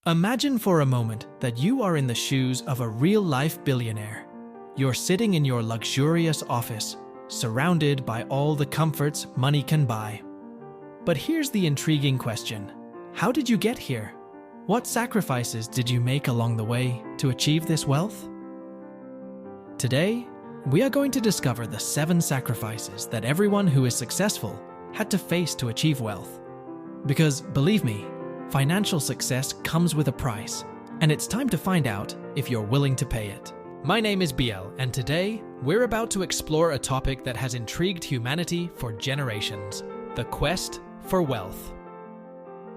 Imagine for a moment that you are in the shoes of a real-life billionaire. You're sitting in your luxurious office, surrounded by all the comforts money can buy. But here's the intriguing question. How did you get here? What sacrifices did you make along the way to achieve this wealth? Today, we are going to discover the 7 sacrifices that everyone who is successful had to face to achieve wealth. Because, believe me, financial success comes with a price, and it's time to find out if you're willing to pay it. My name is Biel, and today, we're about to explore a topic that has intrigued humanity for generations: the quest for wealth.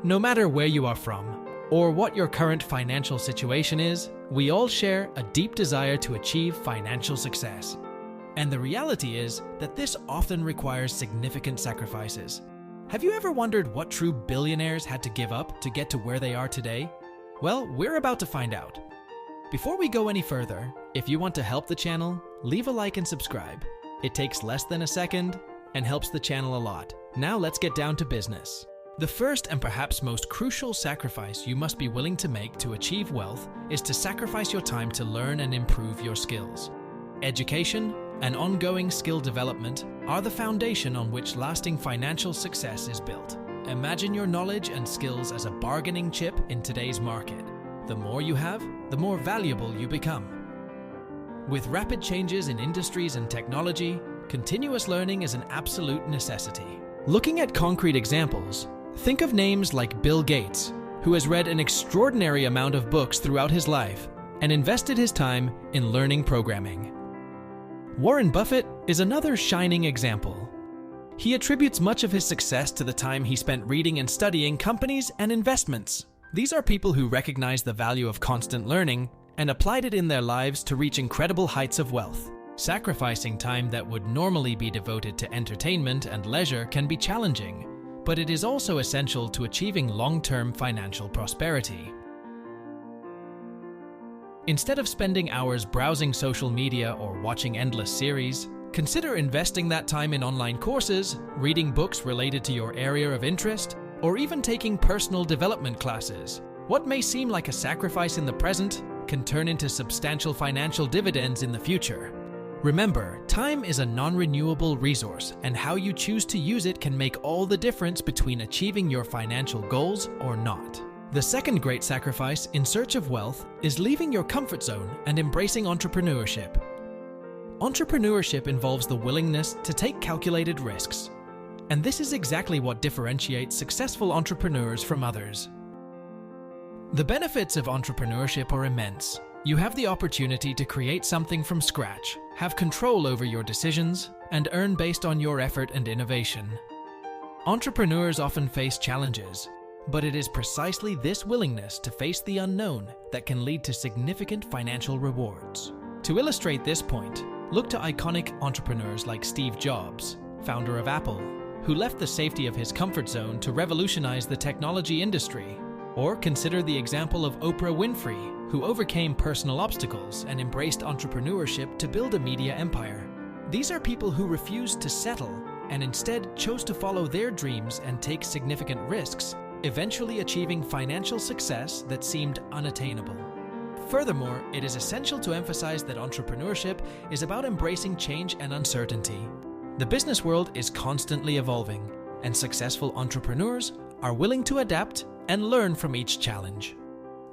No matter where you are from, or what your current financial situation is, we all share a deep desire to achieve financial success. And the reality is that this often requires significant sacrifices. Have you ever wondered what true billionaires had to give up to get to where they are today? Well, we're about to find out. Before we go any further, if you want to help the channel, leave a like and subscribe. It takes less than a second and helps the channel a lot. Now let's get down to business. The first and perhaps most crucial sacrifice you must be willing to make to achieve wealth is to sacrifice your time to learn and improve your skills. Education and ongoing skill development are the foundation on which lasting financial success is built. Imagine your knowledge and skills as a bargaining chip in today's market. The more you have, the more valuable you become. With rapid changes in industries and technology, continuous learning is an absolute necessity. Looking at concrete examples, think of names like Bill Gates, who has read an extraordinary amount of books throughout his life and invested his time in learning programming. Warren Buffett is another shining example. He attributes much of his success to the time he spent reading and studying companies and investments. These are people who recognize the value of constant learning and applied it in their lives to reach incredible heights of wealth. Sacrificing time that would normally be devoted to entertainment and leisure can be challenging, but it is also essential to achieving long-term financial prosperity. Instead of spending hours browsing social media or watching endless series, consider investing that time in online courses, reading books related to your area of interest, or even taking personal development classes. What may seem like a sacrifice in the present can turn into substantial financial dividends in the future. Remember, time is a non-renewable resource, and how you choose to use it can make all the difference between achieving your financial goals or not. The second great sacrifice in search of wealth is leaving your comfort zone and embracing entrepreneurship. Entrepreneurship involves the willingness to take calculated risks, and this is exactly what differentiates successful entrepreneurs from others. The benefits of entrepreneurship are immense. You have the opportunity to create something from scratch, have control over your decisions, and earn based on your effort and innovation. Entrepreneurs often face challenges, but it is precisely this willingness to face the unknown that can lead to significant financial rewards. To illustrate this point, look to iconic entrepreneurs like Steve Jobs, founder of Apple, who left the safety of his comfort zone to revolutionize the technology industry. Or consider the example of Oprah Winfrey, who overcame personal obstacles and embraced entrepreneurship to build a media empire. These are people who refused to settle and instead chose to follow their dreams and take significant risks, eventually achieving financial success that seemed unattainable. Furthermore, it is essential to emphasize that entrepreneurship is about embracing change and uncertainty. The business world is constantly evolving, and successful entrepreneurs are willing to adapt and learn from each challenge.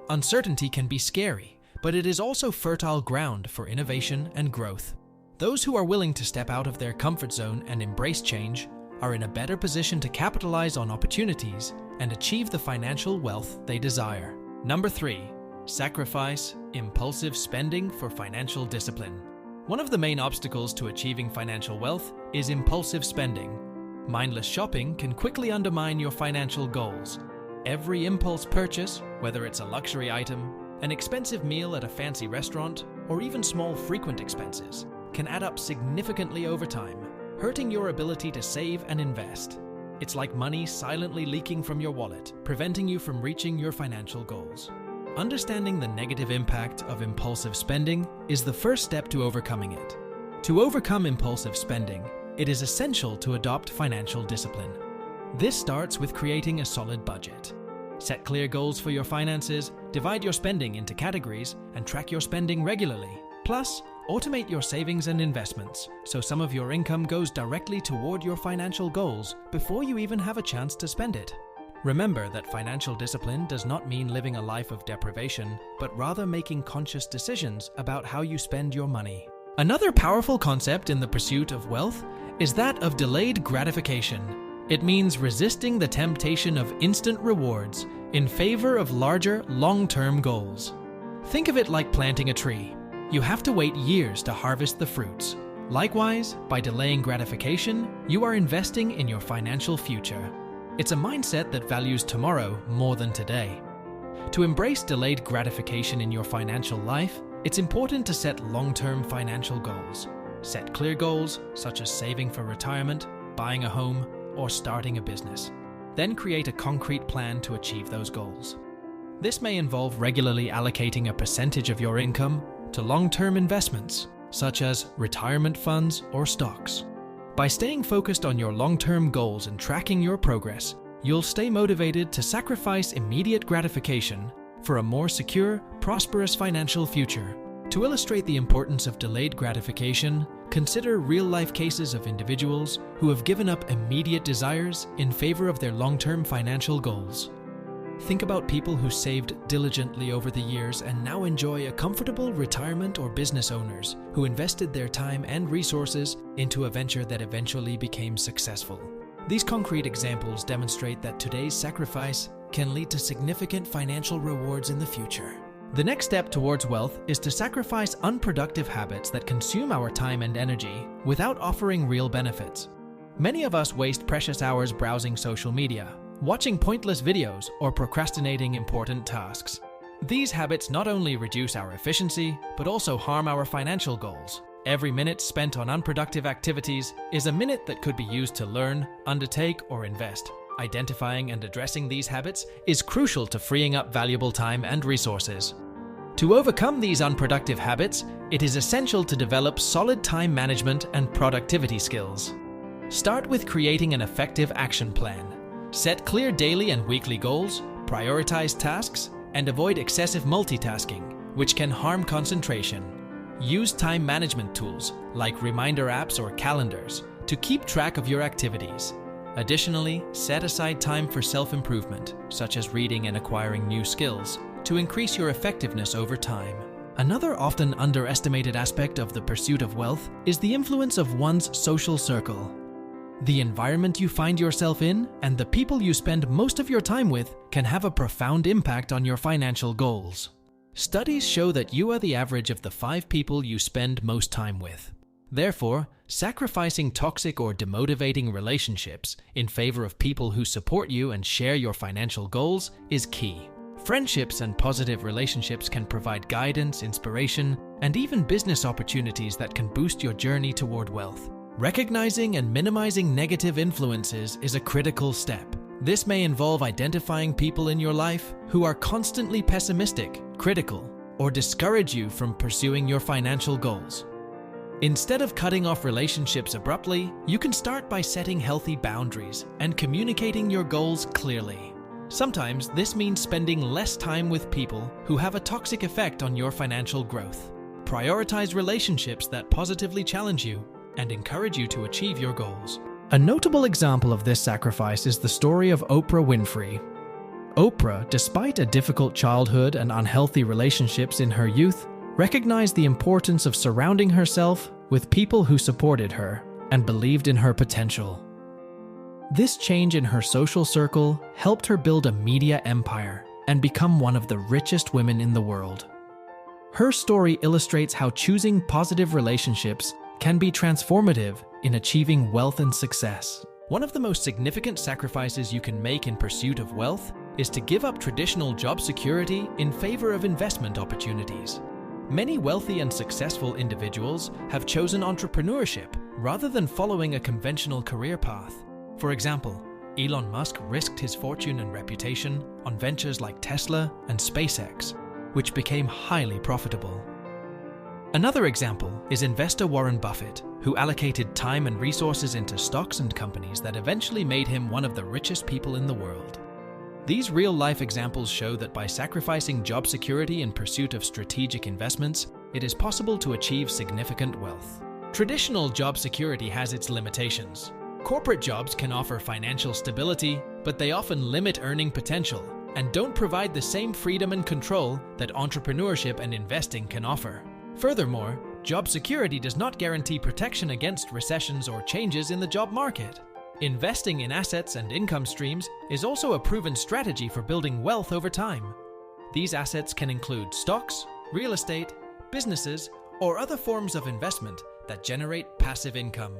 Uncertainty can be scary, but it is also fertile ground for innovation and growth. Those who are willing to step out of their comfort zone and embrace change are in a better position to capitalize on opportunities and achieve the financial wealth they desire. Number 3, sacrifice impulsive spending for financial discipline. One of the main obstacles to achieving financial wealth is impulsive spending. Mindless shopping can quickly undermine your financial goals. Every impulse purchase, whether it's a luxury item, an expensive meal at a fancy restaurant, or even small frequent expenses, can add up significantly over time, hurting your ability to save and invest. It's like money silently leaking from your wallet, preventing you from reaching your financial goals. Understanding the negative impact of impulsive spending is the first step to overcoming it. To overcome impulsive spending, it is essential to adopt financial discipline. This starts with creating a solid budget. Set clear goals for your finances, divide your spending into categories, and track your spending regularly. Plus, automate your savings and investments so some of your income goes directly toward your financial goals before you even have a chance to spend it. Remember that financial discipline does not mean living a life of deprivation, but rather making conscious decisions about how you spend your money. Another powerful concept in the pursuit of wealth is that of delayed gratification. It means resisting the temptation of instant rewards in favor of larger, long-term goals. Think of it like planting a tree. You have to wait years to harvest the fruits. Likewise, by delaying gratification, you are investing in your financial future. It's a mindset that values tomorrow more than today. To embrace delayed gratification in your financial life, it's important to set long-term financial goals. Set clear goals, such as saving for retirement, buying a home, or starting a business. Then create a concrete plan to achieve those goals. This may involve regularly allocating a percentage of your income to long-term investments, such as retirement funds or stocks. By staying focused on your long-term goals and tracking your progress, you'll stay motivated to sacrifice immediate gratification for a more secure, prosperous financial future. To illustrate the importance of delayed gratification, consider real-life cases of individuals who have given up immediate desires in favor of their long-term financial goals. Think about people who saved diligently over the years and now enjoy a comfortable retirement, or business owners who invested their time and resources into a venture that eventually became successful. These concrete examples demonstrate that today's sacrifice can lead to significant financial rewards in the future. The next step towards wealth is to sacrifice unproductive habits that consume our time and energy without offering real benefits. Many of us waste precious hours browsing social media, watching pointless videos, or procrastinating important tasks. These habits not only reduce our efficiency, but also harm our financial goals. Every minute spent on unproductive activities is a minute that could be used to learn, undertake, or invest. Identifying and addressing these habits is crucial to freeing up valuable time and resources. To overcome these unproductive habits, it is essential to develop solid time management and productivity skills. Start with creating an effective action plan. Set clear daily and weekly goals, prioritize tasks, and avoid excessive multitasking, which can harm concentration. Use time management tools like reminder apps or calendars to keep track of your activities. Additionally, set aside time for self-improvement, such as reading and acquiring new skills, to increase your effectiveness over time. Another often underestimated aspect of the pursuit of wealth is the influence of one's social circle. The environment you find yourself in and the people you spend most of your time with can have a profound impact on your financial goals. Studies show that you are the average of the 5 people you spend most time with. Therefore, sacrificing toxic or demotivating relationships in favor of people who support you and share your financial goals is key. Friendships and positive relationships can provide guidance, inspiration, and even business opportunities that can boost your journey toward wealth. Recognizing and minimizing negative influences is a critical step. This may involve identifying people in your life who are constantly pessimistic, critical, or discourage you from pursuing your financial goals. Instead of cutting off relationships abruptly, you can start by setting healthy boundaries and communicating your goals clearly. Sometimes this means spending less time with people who have a toxic effect on your financial growth. Prioritize relationships that positively challenge you and encourage you to achieve your goals. A notable example of this sacrifice is the story of Oprah Winfrey. Oprah, despite a difficult childhood and unhealthy relationships in her youth, recognized the importance of surrounding herself with people who supported her and believed in her potential. This change in her social circle helped her build a media empire and become one of the richest women in the world. Her story illustrates how choosing positive relationships can be transformative in achieving wealth and success. One of the most significant sacrifices you can make in pursuit of wealth is to give up traditional job security in favor of investment opportunities. Many wealthy and successful individuals have chosen entrepreneurship rather than following a conventional career path. For example, Elon Musk risked his fortune and reputation on ventures like Tesla and SpaceX, which became highly profitable. Another example is investor Warren Buffett, who allocated time and resources into stocks and companies that eventually made him one of the richest people in the world. These real-life examples show that by sacrificing job security in pursuit of strategic investments, it is possible to achieve significant wealth. Traditional job security has its limitations. Corporate jobs can offer financial stability, but they often limit earning potential and don't provide the same freedom and control that entrepreneurship and investing can offer. Furthermore, job security does not guarantee protection against recessions or changes in the job market. Investing in assets and income streams is also a proven strategy for building wealth over time. These assets can include stocks, real estate, businesses, or other forms of investment that generate passive income.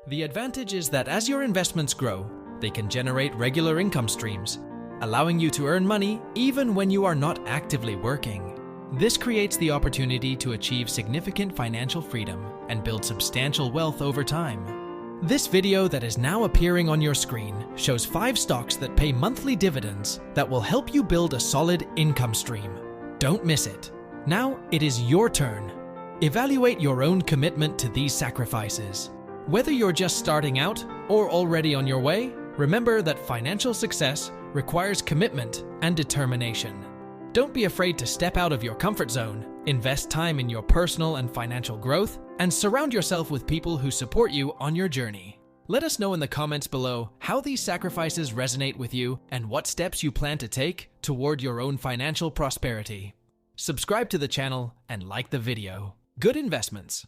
The advantage is that as your investments grow, they can generate regular income streams, allowing you to earn money even when you are not actively working. This creates the opportunity to achieve significant financial freedom and build substantial wealth over time. This video that is now appearing on your screen shows 5 stocks that pay monthly dividends that will help you build a solid income stream. Don't miss it. Now it is your turn. Evaluate your own commitment to these sacrifices. Whether you're just starting out or already on your way, remember that financial success requires commitment and determination. Don't be afraid to step out of your comfort zone, invest time in your personal and financial growth, and surround yourself with people who support you on your journey. Let us know in the comments below how these sacrifices resonate with you and what steps you plan to take toward your own financial prosperity. Subscribe to the channel and like the video. Good investments!